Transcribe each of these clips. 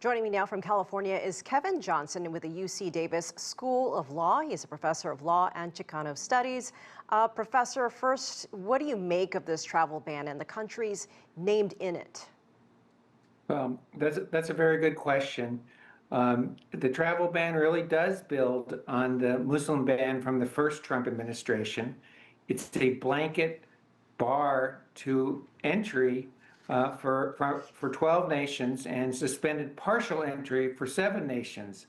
Joining me now from California is Kevin Johnson with the UC Davis School of Law. He's a professor of law and Chicano studies. Professor, first, what do you make of this travel ban and the countries named in it? That's a very good question. The travel ban really does build on the Muslim ban from the first Trump administration. It's a blanket bar to entry for 12 nations and suspended partial entry for 7 nations.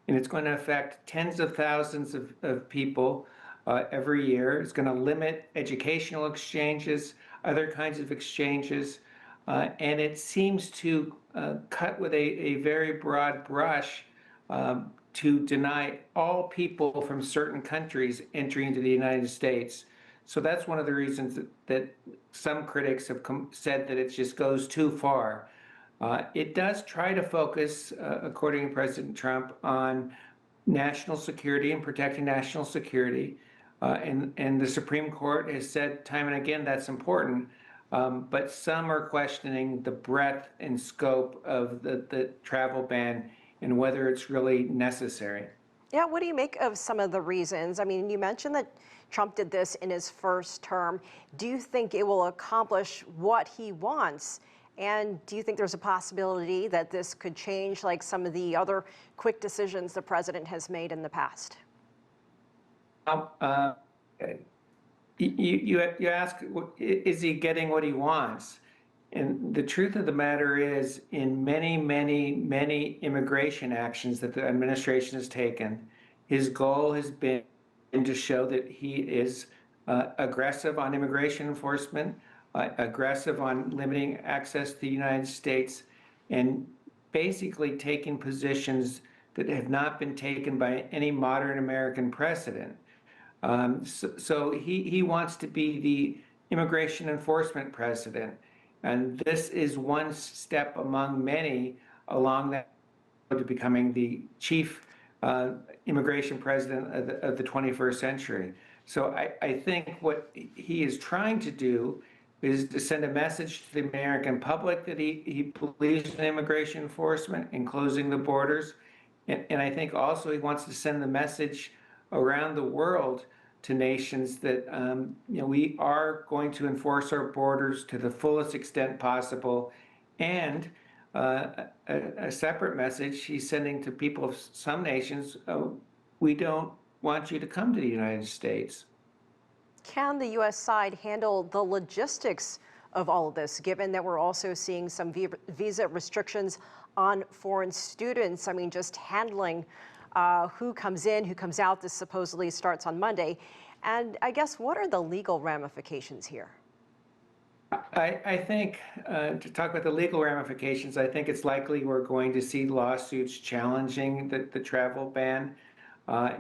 And it's going to affect tens of thousands of people every year. It's going to limit educational exchanges, other kinds of exchanges, and it seems to cut with a very broad brush to deny all people from certain countries entry into the United States. So that's one of the reasons that some critics have said that it just goes too far. It does try to focus, according to President Trump, on national security and protecting national security. And the Supreme Court has said time and again that's important. But some are questioning the breadth and scope of the travel ban and whether it's really necessary. Yeah, what do you make of some of the reasons? I mean, you mentioned that Trump did this in his first term. Do you think it will accomplish what he wants? And do you think there's a possibility that this could change like some of the other quick decisions the president has made in the past? You ask, is he getting what he wants? And the truth of the matter is, in many immigration actions that the administration has taken, his goal has been to show that he is aggressive on immigration enforcement, aggressive on limiting access to the United States, and basically taking positions that have not been taken by any modern American precedent. So he wants to be the immigration enforcement president. And this is one step among many along that road to becoming the chief immigration president of the 21st century. So I think what he is trying to do is to send a message to the American public that he believes in immigration enforcement and closing the borders. And I think also he wants to send the message around the world to nations that we are going to enforce our borders to the fullest extent possible. And a separate message he's sending to people of some nations, we don't want you to come to the United States. Can the U.S. side handle the logistics of all of this, given that we're also seeing some visa restrictions on foreign students? I mean, just handling who comes in, who comes out. This supposedly starts on Monday. And I guess, what are the legal ramifications here? I think, to talk about the legal ramifications, I think it's likely we're going to see lawsuits challenging the travel ban,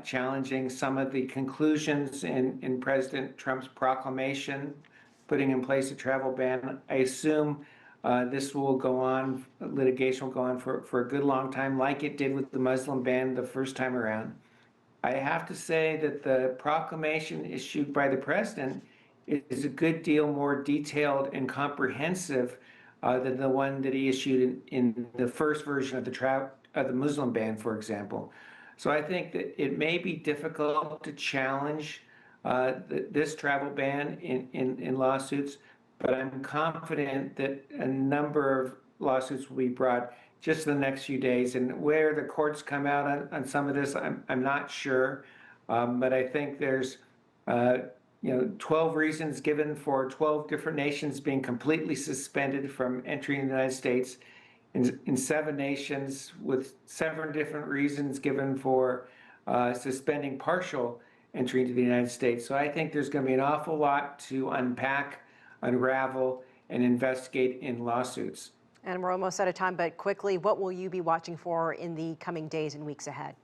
challenging some of the conclusions in President Trump's proclamation, putting in place a travel ban. I assume this will go on, litigation will go on for a good long time, like it did with the Muslim ban the first time around. I have to say that the proclamation issued by the president is a good deal more detailed and comprehensive than the one that he issued in the first version of the Muslim ban, for example. So I think that it may be difficult to challenge this travel ban in lawsuits, but I'm confident that a number of lawsuits will be brought just in the next few days. And where the courts come out on some of this, I'm not sure. But I think there's 12 reasons given for 12 different nations being completely suspended from entering the United States, in 7 nations with 7 different reasons given for suspending partial entry into the United States. So I think there's going to be an awful lot to unpack, unravel, and investigate in lawsuits. And we're almost out of time, but quickly, what will you be watching for in the coming days and weeks ahead?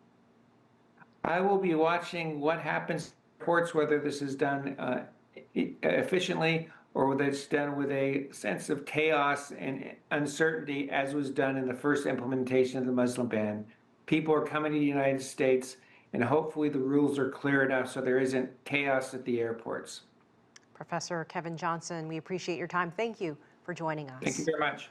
I will be watching what happens in courts, whether this is done efficiently or whether it's done with a sense of chaos and uncertainty, as was done in the first implementation of the Muslim ban. People are coming to the United States, and hopefully the rules are clear enough so there isn't chaos at the airports. Professor Kevin Johnson, we appreciate your time. Thank you for joining us. Thank you very much.